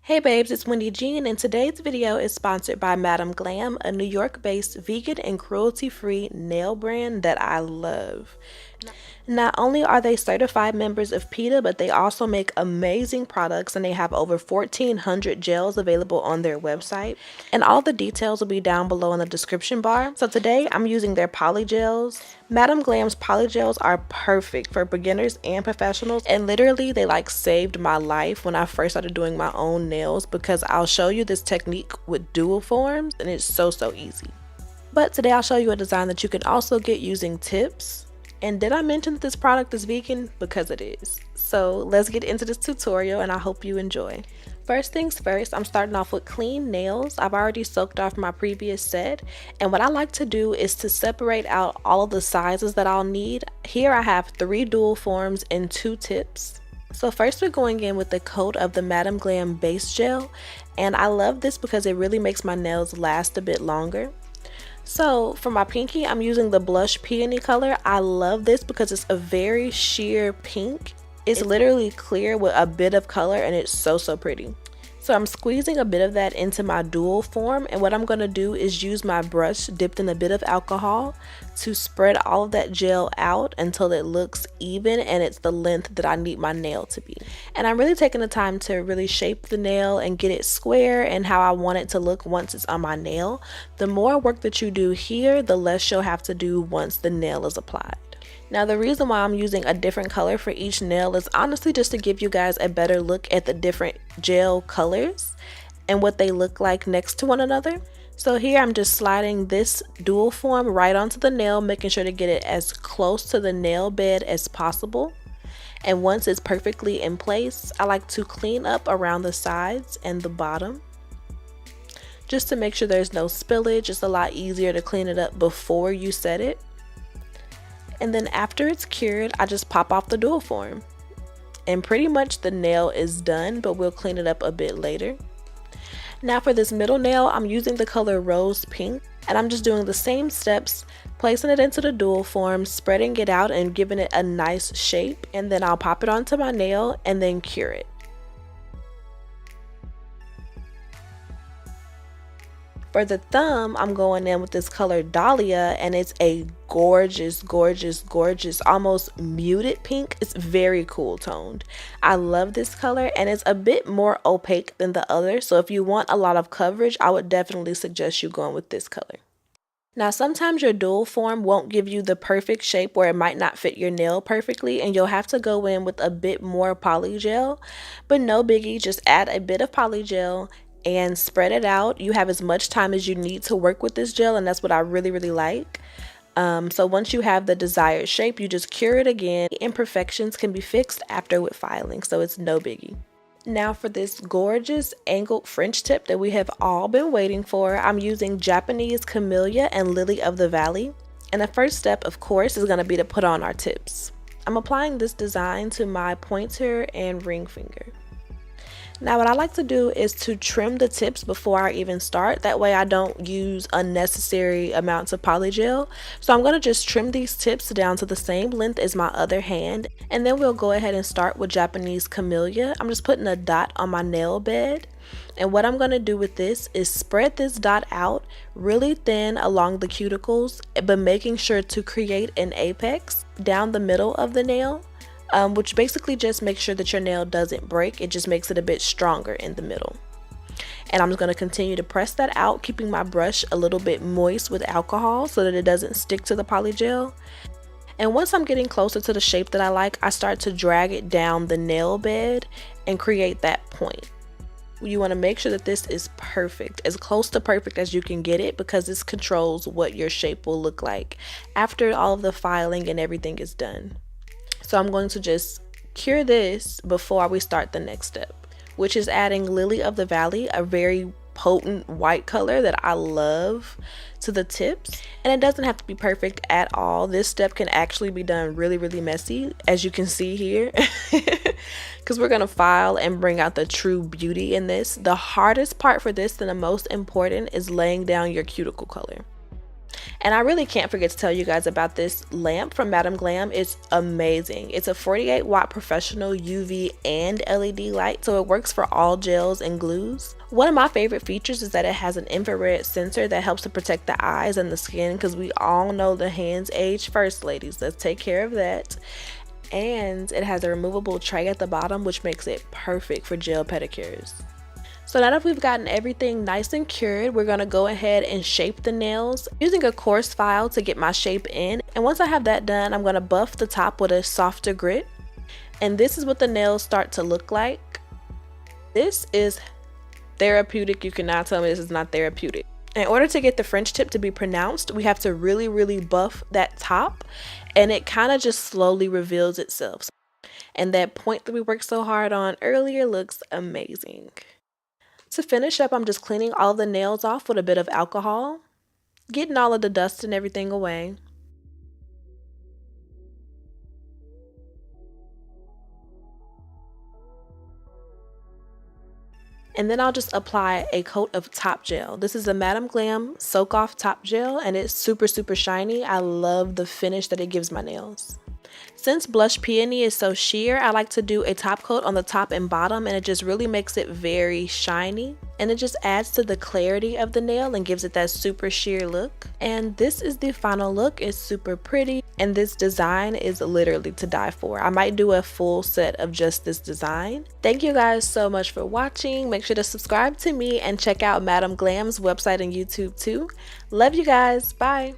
Hey babes, it's Wynne Jean, and today's video is sponsored by Madam Glam, a New York-based vegan and cruelty-free nail brand that I love. Not only are they certified members of PETA, but they also make amazing products, and they have over 1,400 gels available on their website. And all the details will be down below in the description bar. So today I'm using their polygels. Madam Glam's polygels are perfect for beginners and professionals, and literally they saved my life when I first started doing my own nails, because I'll show you this technique with dual forms and it's so easy. But today I'll show you a design that you can also get using tips. And did I mention that this product is vegan? Because it is. So let's get into this tutorial and I hope you enjoy. First things first, I'm starting off with clean nails. I've already soaked off my previous set, and what I like to do is to separate out all of the sizes that I'll need. Here I have 3 dual forms and 2 tips. So first we're going in with the coat of the Madam Glam base gel, and I love this because it really makes my nails last a bit longer. So for my pinky, I'm using the blush peony color. I love this because it's a very sheer pink. It's literally clear with a bit of color, and it's so pretty. So I'm squeezing a bit of that into my dual form, and what I'm going to do is use my brush dipped in a bit of alcohol to spread all of that gel out until it looks even and it's the length that I need my nail to be. And I'm really taking the time to really shape the nail and get it square and how I want it to look once it's on my nail. The more work that you do here, the less you'll have to do once the nail is applied. Now the reason why I'm using a different color for each nail is honestly just to give you guys a better look at the different gel colors and what they look like next to one another. So here I'm just sliding this dual form right onto the nail, making sure to get it as close to the nail bed as possible. And once it's perfectly in place, I like to clean up around the sides and the bottom, just to make sure there's no spillage. It's a lot easier to clean it up before you set it. And then after it's cured, I just pop off the dual form. And pretty much the nail is done, but we'll clean it up a bit later. Now for this middle nail, I'm using the color Rose Pink, and I'm just doing the same steps, placing it into the dual form, spreading it out and giving it a nice shape, and then I'll pop it onto my nail and then cure it. For the thumb, I'm going in with this color Dahlia, and it's a gorgeous, almost muted pink. It's very cool toned. I love this color, and it's a bit more opaque than the other, so if you want a lot of coverage, I would definitely suggest you going with this color. Now sometimes your dual form won't give you the perfect shape where it might not fit your nail perfectly, and you'll have to go in with a bit more polygel, but no biggie, just add a bit of polygel and spread it out. You have as much time as you need to work with this gel, and that's what I really like. So once you have the desired shape, you just cure it again. Imperfections can be fixed after with filing, so it's no biggie. Now for this gorgeous angled French tip that we have all been waiting for, I'm using Japanese Camellia and Lily of the Valley. And the first step, of course, is going to be to put on our tips. I'm applying this design to my pointer and ring finger. Now what I like to do is to trim the tips before I even start. That way I don't use unnecessary amounts of polygel. So I'm going to just trim these tips down to the same length as my other hand. And then we'll go ahead and start with Japanese Camellia. I'm just putting a dot on my nail bed. And what I'm going to do with this is spread this dot out really thin along the cuticles, but making sure to create an apex down the middle of the nail. Which basically just makes sure that your nail doesn't break. It just makes it a bit stronger in the middle. And I'm just going to continue to press that out, keeping my brush a little bit moist with alcohol so that it doesn't stick to the polygel. And once I'm getting closer to the shape that I like, I start to drag it down the nail bed and create that point. You want to make sure that this is perfect, as close to perfect as you can get it, because this controls what your shape will look like after all of the filing and everything is done. So I'm going to just cure this before we start the next step, which is adding Lily of the Valley, a very potent white color that I love, to the tips. And it doesn't have to be perfect at all. This step can actually be done really messy, as you can see here, because we're going to file and bring out the true beauty in this. The hardest part for this and the most important is laying down your cuticle color. And I really can't forget to tell you guys about this lamp from Madam Glam. It's amazing. It's a 48-watt professional UV and LED light, so it works for all gels and glues. One of my favorite features is that it has an infrared sensor that helps to protect the eyes and the skin, because we all know the hands age first, ladies. Let's take care of that. And it has a removable tray at the bottom, which makes it perfect for gel pedicures. So now that we've gotten everything nice and cured, we're going to go ahead and shape the nails using a coarse file to get my shape in. And once I have that done, I'm going to buff the top with a softer grit. And this is what the nails start to look like. This is therapeutic. You cannot tell me this is not therapeutic. In order to get the French tip to be pronounced, we have to really buff that top, and it kind of just slowly reveals itself. And that point that we worked so hard on earlier looks amazing. To finish up, I'm just cleaning all of the nails off with a bit of alcohol, getting all of the dust and everything away. And then I'll just apply a coat of top gel. This is a Madam Glam Soak Off Top Gel, and it's super shiny. I love the finish that it gives my nails. Since Blush Peony is so sheer, I like to do a top coat on the top and bottom, and it just really makes it very shiny. And it just adds to the clarity of the nail and gives it that super sheer look. And this is the final look. It's super pretty, and this design is literally to die for. I might do a full set of just this design. Thank you guys so much for watching. Make sure to subscribe to me and check out Madam Glam's website and YouTube too. Love you guys. Bye.